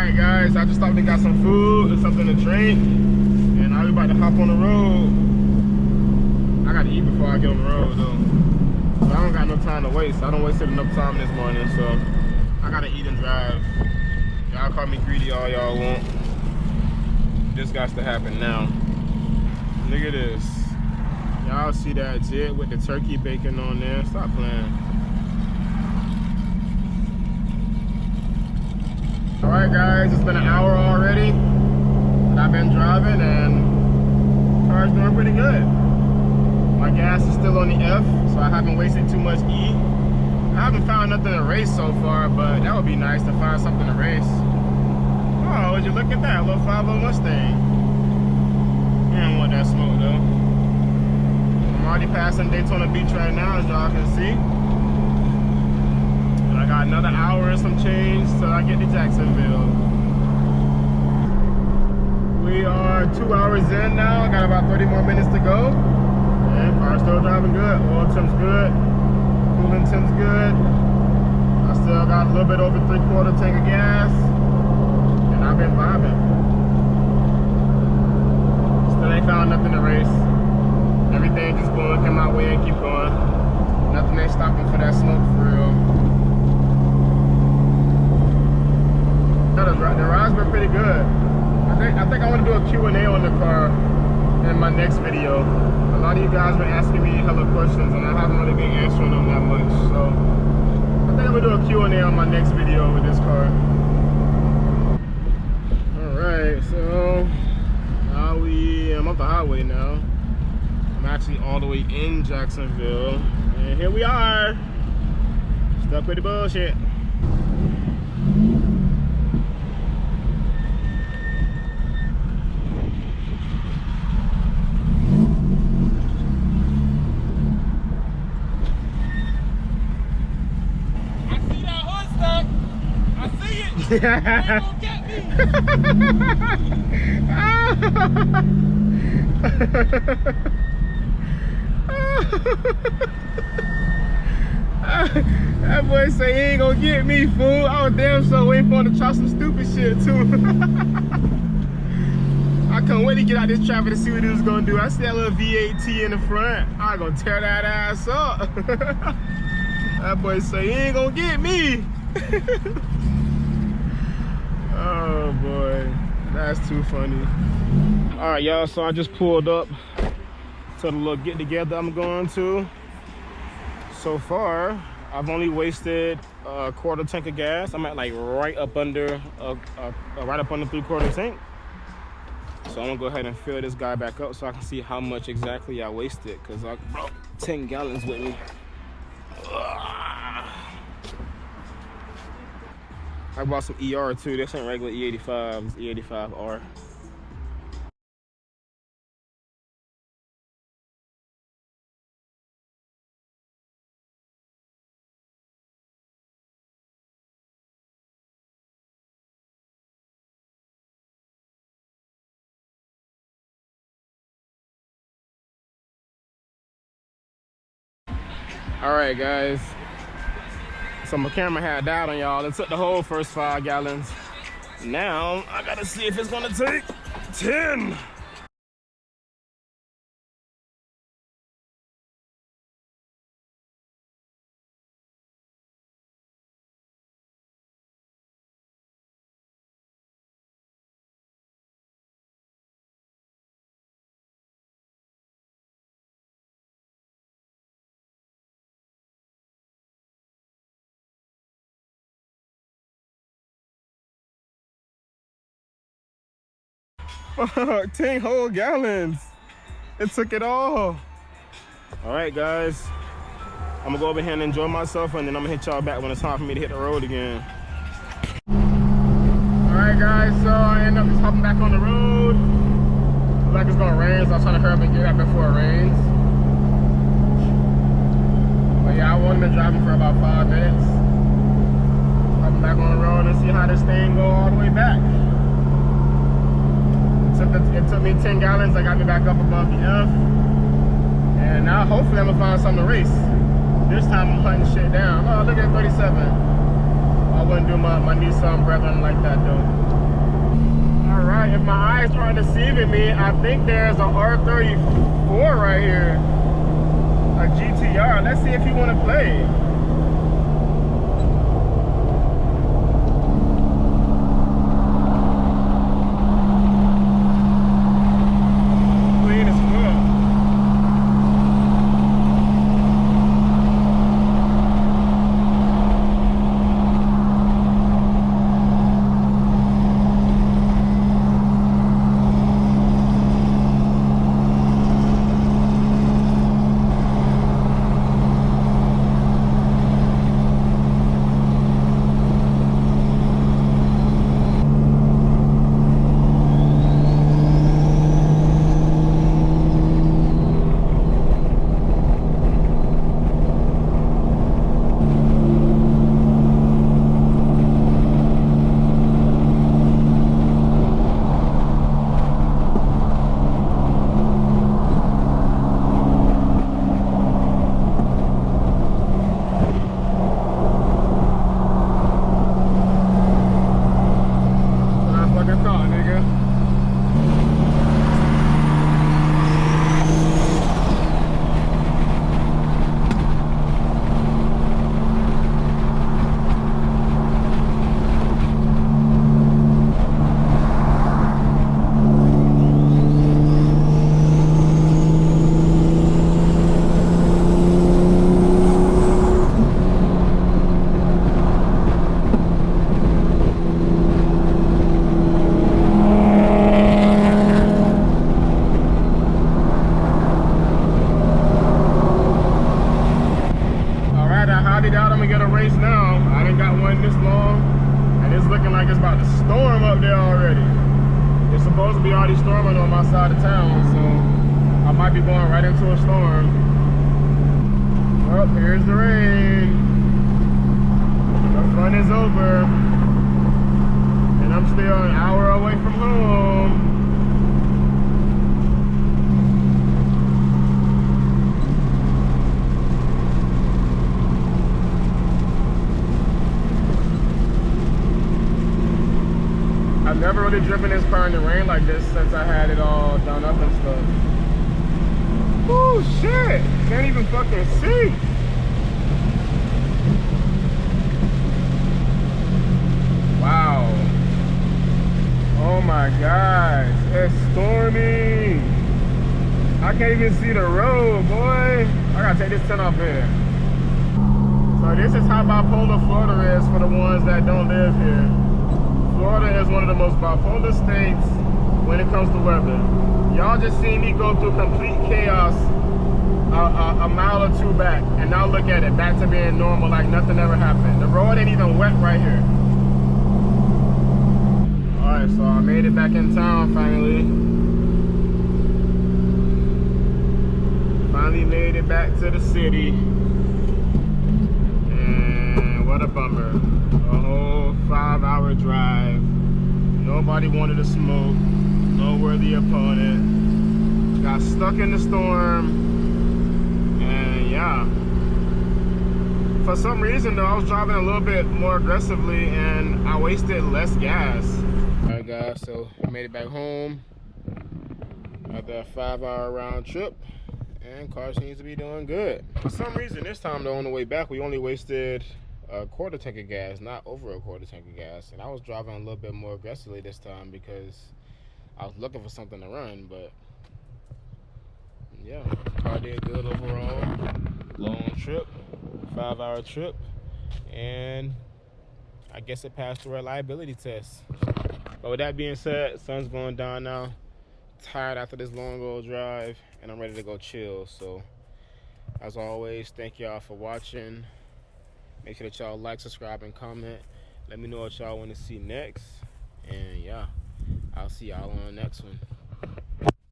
Alright guys, I just stopped and got some food and something to drink, and now we about to hop on the road. I gotta eat before I get on the road though. So I don't got no time to waste. I don't wasted enough time this morning, so I gotta eat and drive. Y'all call me greedy all y'all want. This got to happen now. Look at this. Y'all see that jit with the turkey bacon on there? Stop playing. Alright guys, it's been an hour already that I've been driving and the car's doing pretty good. My gas is still on the F, so I haven't wasted too much E. I haven't found nothing to race so far, but that would be nice to find something to race. Oh, would you look at that, little 5.0 Mustang. I don't want that smoke though. I'm already passing Daytona Beach right now, as y'all can see. I got another hour and some change till I get to Jacksonville. We are 2 hours in now. I got about 30 more minutes to go. And car's still driving good. Oil temp's good. Cooling temp's good. I still got a little bit over 3/4 tank of gas. And I've been vibing. Still ain't found nothing to race. Everything just going to come my way and keep going. Nothing ain't stopping for that smoke for real. The rides were pretty good. I think I want to do a Q&A on the car in my next video. A lot of you guys been asking me hella questions and I haven't really been answering them that much. So I think I'm gonna do a Q&A on my next video with this car. Alright, so now I'm up the highway now. I'm actually all the way in Jacksonville. And here we are. Stuck with the bullshit. You ain't gonna get me. That boy say he ain't gonna get me, fool. I was damn sure waiting for him to try some stupid shit too. I couldn't wait to get out this traffic to see what he was gonna do. I see that little V8T in the front. I'm gonna tear that ass up. That boy say he ain't gonna get me. Oh boy, that's too funny. All right, y'all, so I just pulled up to the little get together I'm going to. So far, I've only wasted a 1/4 tank of gas. I'm at like right up under 3/4 tank. So I'm gonna go ahead and fill this guy back up so I can see how much exactly I wasted, because I brought 10 gallons with me. I bought some ER too. This ain't regular E85, it's E85R. All right, guys. So my camera had died on y'all. It took the whole first 5 gallons. Now I gotta see if it's gonna take 10. Fuck, 10 whole gallons. It took it all. All right, guys. I'm gonna go over here and enjoy myself, and then I'm gonna hit y'all back when it's time for me to hit the road again. All right, guys, so I end up just hopping back on the road. Looks like it's gonna rain, so I'm trying to hurry up and get out before it rains. But yeah, I've only been driving for about 5 minutes. Hopping back on the road and see how this thing go all the way back. It took me 10 gallons. I got me back up above the F. And now hopefully I'm gonna find something to race. This time I'm putting shit down. Oh, look at 37. I wouldn't do my Nissan brethren like that though. All right, if my eyes aren't deceiving me, I think there's a R34 right here, a GTR. Let's see if you want to play. Supposed to be already storming on my side of town, so I might be going right into a storm. Well, here's the rain. The fun is over, and I'm still an hour away from home. I've never really driven this car in the rain like this since I had it all done up and stuff. Oh shit! Can't even fucking see. Wow. Oh my gosh, it's stormy. I can't even see the road, boy. I gotta take this tent off here. So this is how bipolar Florida is for the ones that don't live here. Florida is one of the most bipolar states when it comes to weather. Y'all just seen me go through complete chaos a mile or two back, and now look at it, back to being normal like nothing ever happened. The road ain't even wet right here. Alright, so I made it back in town finally. Finally made it back to the city. And what a bummer. A whole 5-hour drive. Nobody wanted to smoke. No worthy opponent. Got stuck in the storm. And yeah. For some reason though, I was driving a little bit more aggressively and I wasted less gas. Alright guys, so I made it back home after a 5-hour round trip. And car seems to be doing good. For some reason this time though, on the way back, we only wasted a quarter tank of gas, not over a quarter tank of gas. And I was driving a little bit more aggressively this time because I was looking for something to run. But yeah, car did good overall. Long trip, 5-hour trip, and I guess it passed the reliability test. But with that being said, sun's going down now. Tired after this long old drive, and I'm ready to go chill. So as always, thank y'all for watching. Make sure that y'all like, subscribe, and comment. Let me know what y'all want to see next. And yeah, I'll see y'all on the next one.